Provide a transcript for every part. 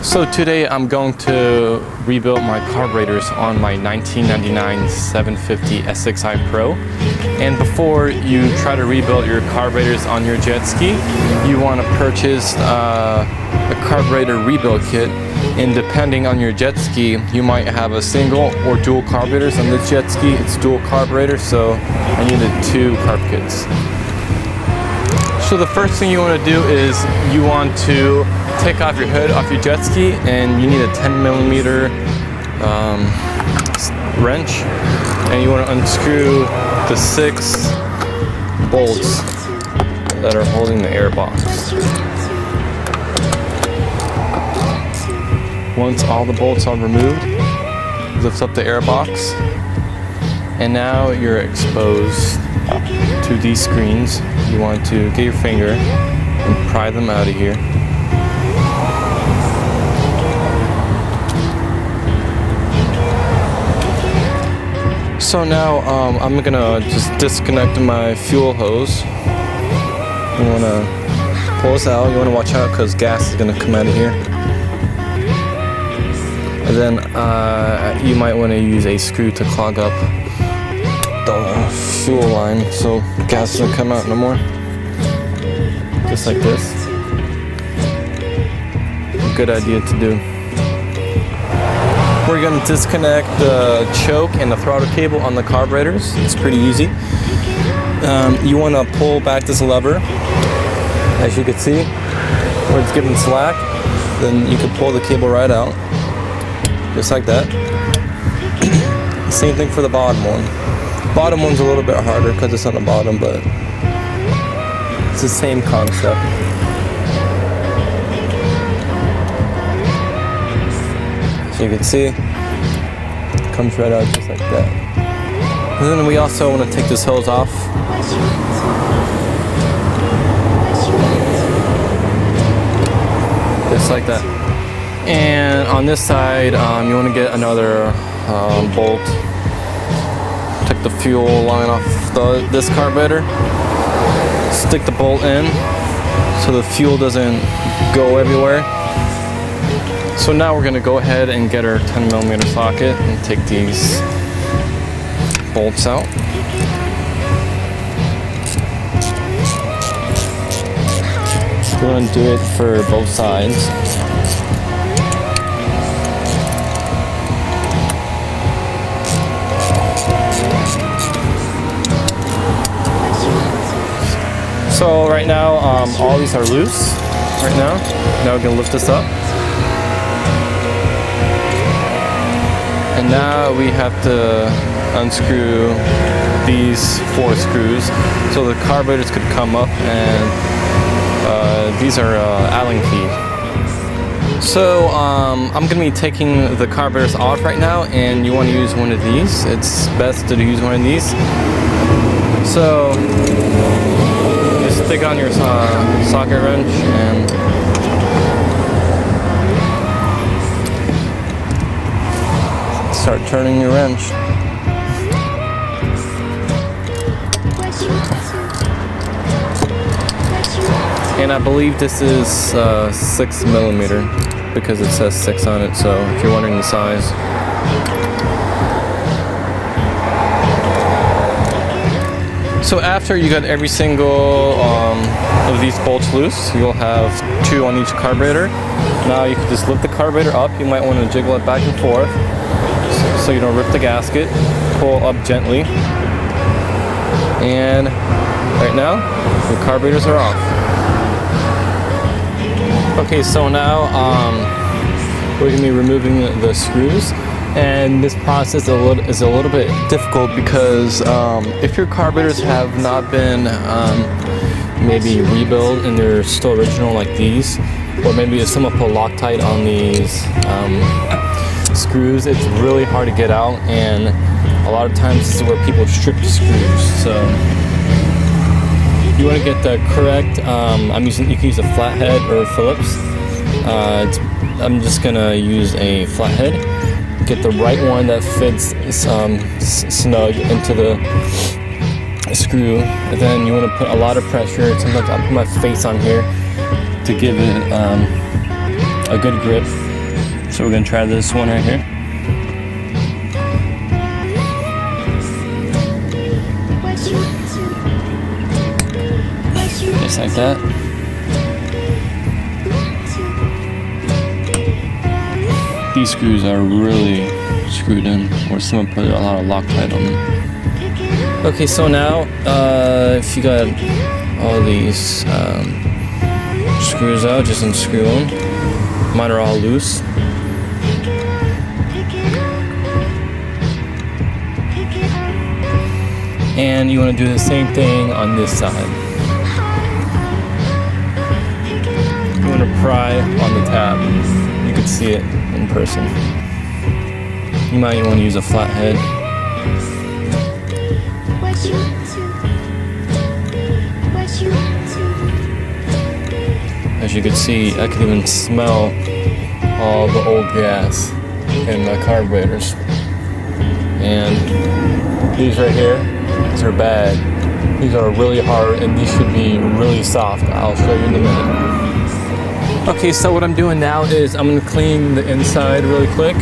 So today I'm going to rebuild my carburetors on my 1999 750 SXi Pro. And before you try to rebuild your carburetors on your jet ski, you want to purchase a carburetor rebuild kit. And depending on your jet ski, you might have a single or dual carburetors. On this jet ski, it's dual carburetor, so I needed 2 carb kits. So the first thing you want to do is you want to take off your hood off your jet ski, and you need a 10mm wrench, and you want to unscrew the 6 bolts that are holding the air box. Once all the bolts are removed, lift up the air box, and now you're exposed to these screens. You want to get your finger and pry them out of here. So now I'm gonna just disconnect my fuel hose. You wanna pull this out. You wanna watch out because gas is gonna come out of here. And then you might want to use a screw to clog up the fuel line so gas doesn't come out no more. Just like this. A good idea to do. We're going to disconnect the choke and the throttle cable on the carburetors. It's pretty easy. You want to pull back this lever, as you can see, where it's giving slack. Then you can pull the cable right out. Just like that. Same thing for the bottom one. Bottom one's a little bit harder because it's on the bottom, but it's the same concept. So you can see, it comes right out just like that. And then we also want to take this hose off. Just like that. And on this side, you want to get another bolt. Take the fuel line off this carburetor. Stick the bolt in so the fuel doesn't go everywhere. So now we're going to go ahead and get our 10mm socket and take these bolts out. We're going to do it for both sides. So right now, all these are loose right now. Now we're gonna lift this up. And now we have to unscrew these 4 screws so the carburetors could come up, and these are Allen key. So I'm gonna be taking the carburetors off right now, and you wanna use one of these. It's best to use one of these. So just stick on your socket wrench and start turning your wrench. And I believe this is 6mm because it says 6 on it, so if you're wondering the size. So after you got every single of these bolts loose, you'll have 2 on each carburetor. Now you can just lift the carburetor up. You might want to jiggle it back and forth so you don't rip the gasket. Pull up gently. And right now, the carburetors are off. Okay, so now we're going to be removing the screws. And this process is a little bit difficult because if your carburetors have not been maybe rebuilt and they're still original like these, or maybe if someone put Loctite on these screws, it's really hard to get out, and a lot of times this is where people strip the screws. So you want to get the correct, you can use a flathead or a Phillips. I'm just gonna use a flathead. Get the right one that fits snug into the screw, and then you want to put a lot of pressure. Sometimes I put my face on here to give it a good grip. So we're gonna try this one right here. Just like that. These screws are really screwed in, or someone put a lot of Loctite on them. Okay, so now if you got all these screws out, just unscrew them. Mine are all loose. And you want to do the same thing on this side. You want to pry on the tab. You can see it in person. You might want to use a flathead. As you can see, I can even smell all the old gas in my carburetors. And these right here, these are bad. These are really hard and these should be really soft. I'll show you in a minute. Okay, so what I'm doing now is I'm gonna clean the inside really quick.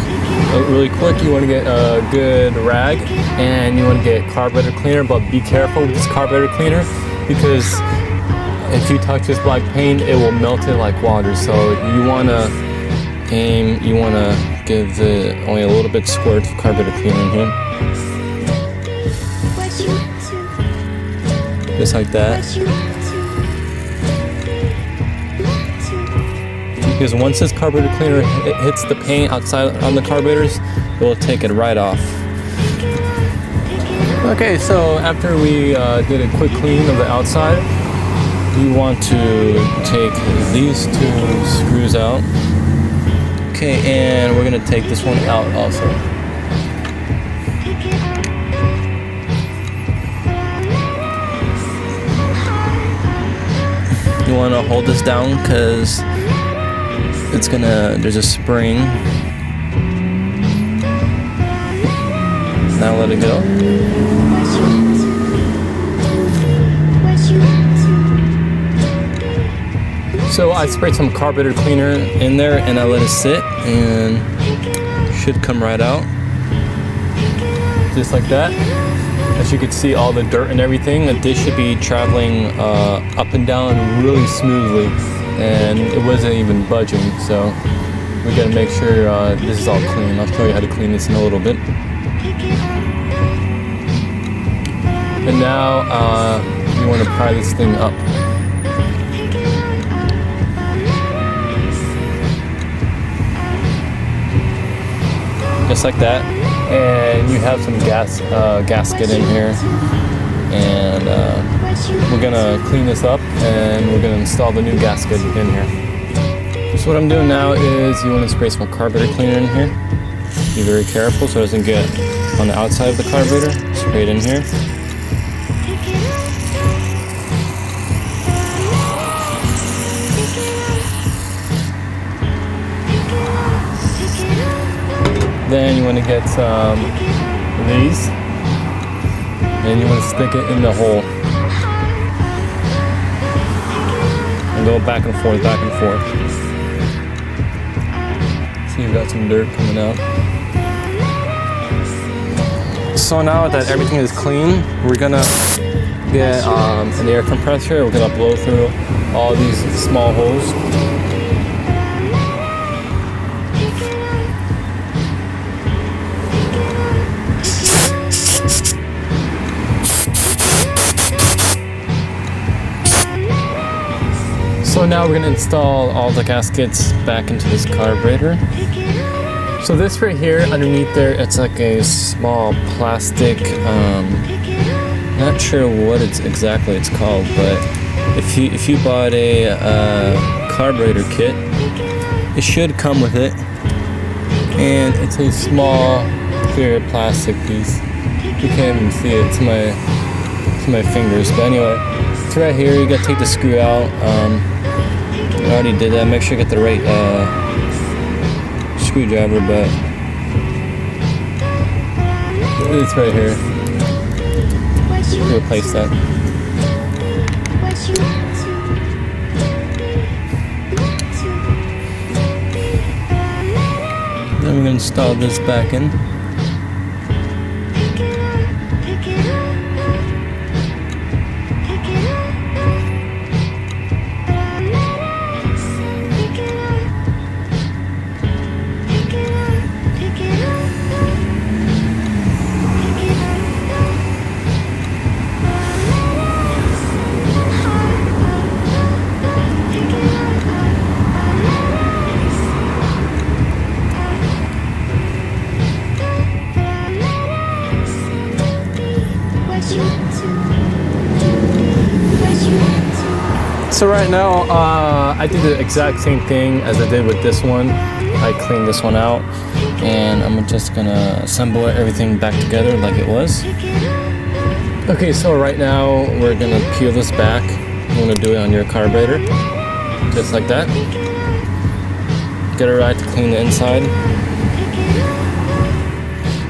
You wanna get a good rag and you wanna get carburetor cleaner, but be careful with this carburetor cleaner because if you touch this black paint, it will melt it like water. So you wanna give it only a little bit squirt of carburetor cleaner in here. Just like that. Because once this carburetor cleaner hits the paint outside on the carburetors, it will take it right off. Okay, so after we did a quick clean of the outside, you want to take these two screws out. Okay, and we're gonna take this one out also. You want to hold this down because there's a spring. Now let it go. So I sprayed some carburetor cleaner in there and I let it sit and should come right out. Just like that. As you can see, all the dirt and everything, this should be traveling up and down really smoothly, and it wasn't even budging, so we gotta make sure this is all clean. I'll show you how to clean this in a little bit. And now you want to pry this thing up. Just like that. And you have some gasket in here, and we're gonna clean this up and we're gonna install the new gasket in here. So what I'm doing now is you want to spray some carburetor cleaner in here. Be very careful so it doesn't get on the outside of the carburetor. Spray it in here. Then you want to get some of these, and you want to stick it in the hole. And go back and forth, back and forth. See, you've got some dirt coming out. So now that everything is clean, we're gonna get an air compressor. We're gonna blow through all these small holes. So now we're going to install all the gaskets back into this carburetor. So this right here, underneath there, it's like a small plastic, not sure what exactly it's called, but if you bought a carburetor kit, it should come with it. And it's a small clear plastic piece. You can't even see it to my fingers, but anyway, it's right here. You got to take the screw out. I already did that. Make sure you get the right screwdriver, but it's right here. Replace that. Then we're going to install this back in. So right now, I did the exact same thing as I did with this one. I cleaned this one out, and I'm just gonna assemble everything back together like it was. Okay, so right now we're gonna peel this back. I'm gonna do it on your carburetor, just like that. Get it right to clean the inside.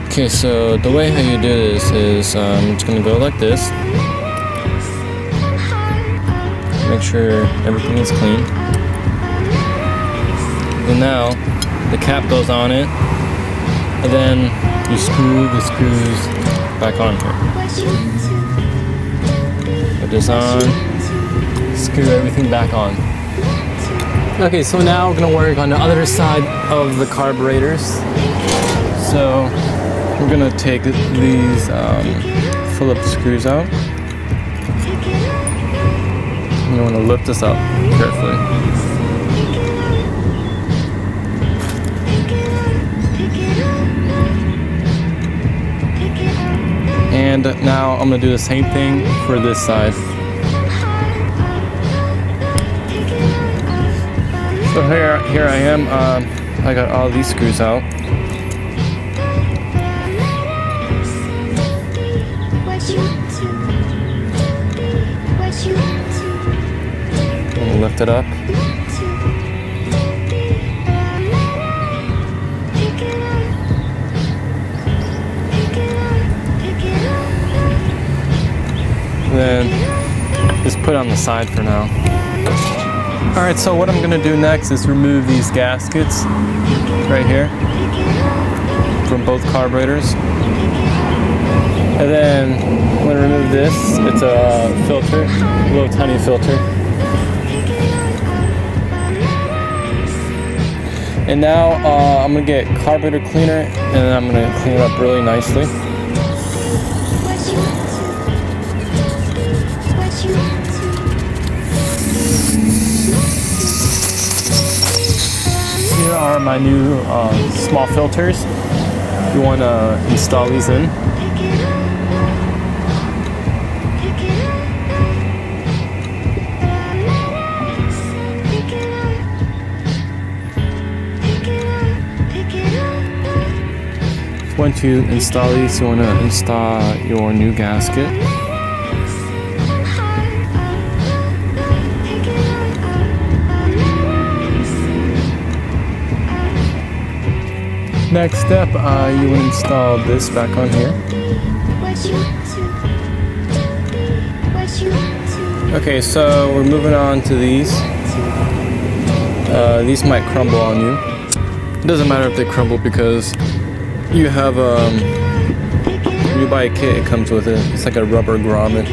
Okay, so the way how you do this is I'm just gonna go like this. Make sure everything is clean. And now the cap goes on it, and then you screw the screws back on here. Put this on, screw everything back on. Okay, so now we're gonna work on the other side of the carburetors. So we're gonna take these Phillips screws out. You want to lift this up carefully. And now I'm going to do the same thing for this side. So here I am. I got all these screws out. Lift it up. Then just put it on the side for now. Alright, so what I'm going to do next is remove these gaskets right here from both carburetors. And then I'm going to remove this. It's a filter, a little tiny filter. And now I'm going to get carburetor cleaner, and then I'm going to clean it up really nicely. Here are my new small filters. You want to install these in. Once you install these, you want to install your new gasket. Next step, you want to install this back on here. Okay, so we're moving on to these. These might crumble on you. It doesn't matter if they crumble because you have when you buy a kit, it comes with it. It's like a rubber grommet.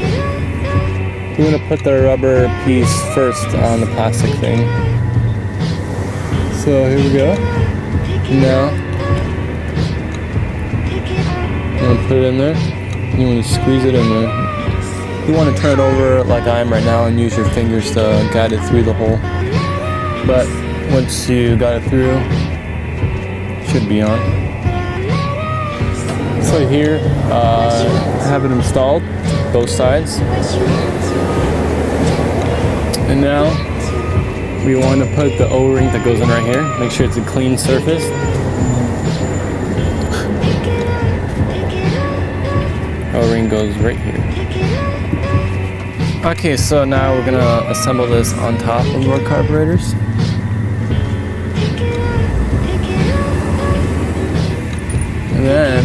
You want to put the rubber piece first on the plastic thing. So here we go. Now you want to put it in there. You want to squeeze it in there. You want to turn it over like I am right now and use your fingers to guide it through the hole. But once you got it through, it should be on. So here, have it installed, both sides. And now we want to put the O-ring that goes in right here. Make sure it's a clean surface. O-ring goes right here. Okay, so now we're gonna assemble this on top of our carburetors. And then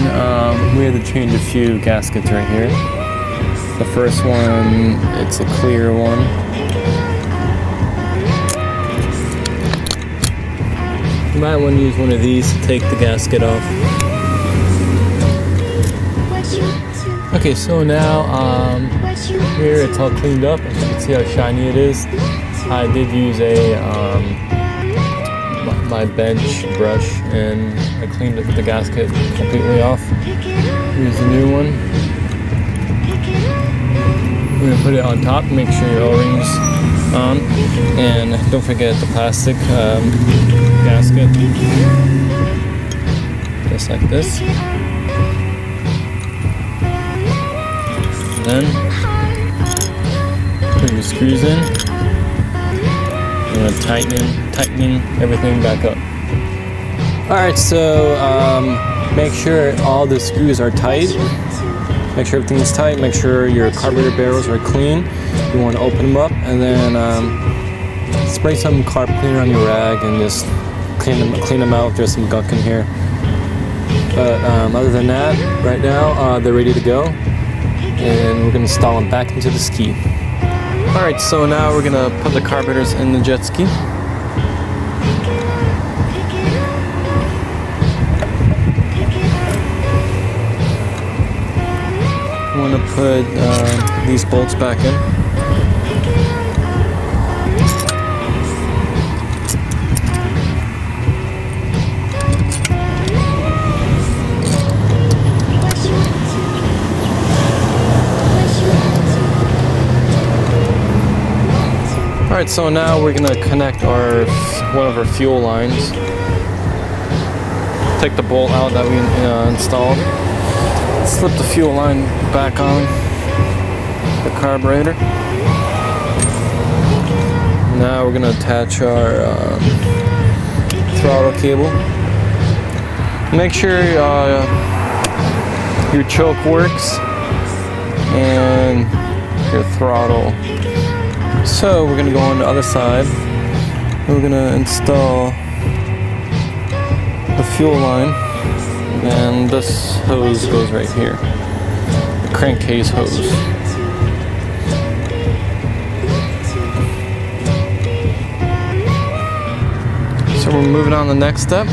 we had to change a few gaskets right here. The first one, it's a clear one. You might want to use one of these to take the gasket off. Okay, so now here it's all cleaned up. As you can see how shiny it is. I did use my bench brush and I cleaned the gasket completely off. Here's the new one. We're gonna put it on top, make sure your O-rings on, and don't forget the plastic gasket, just like this. Then put your screws in. I'm tightening everything back up. All right, so make sure all the screws are tight. Make sure everything is tight. Make sure your carburetor barrels are clean. You want to open them up and then spray some carb cleaner on your rag and just clean them out. There's some gunk in here. But other than that, right now they're ready to go, and we're gonna install them back into the ski. All right, so now we're gonna put the carburetors in the jet ski. I'm gonna put these bolts back in. All right, so now we're gonna connect one of our fuel lines. Take the bolt out that we installed. Slip the fuel line back on the carburetor. Now we're gonna attach our throttle cable. Make sure your choke works and your throttle. So we're gonna go on the other side. We're gonna install the fuel line, and this hose goes right here, the crankcase hose. So we're moving on to the next step.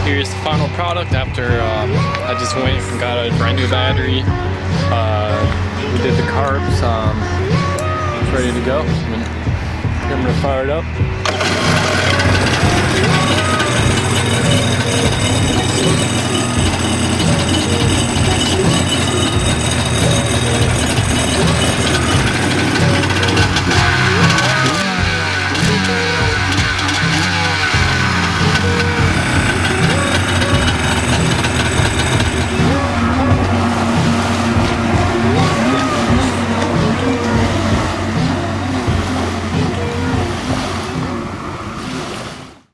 Here's the final product after I just went and got a brand new battery. We did the carbs. It's ready to go. I'm gonna fire it up.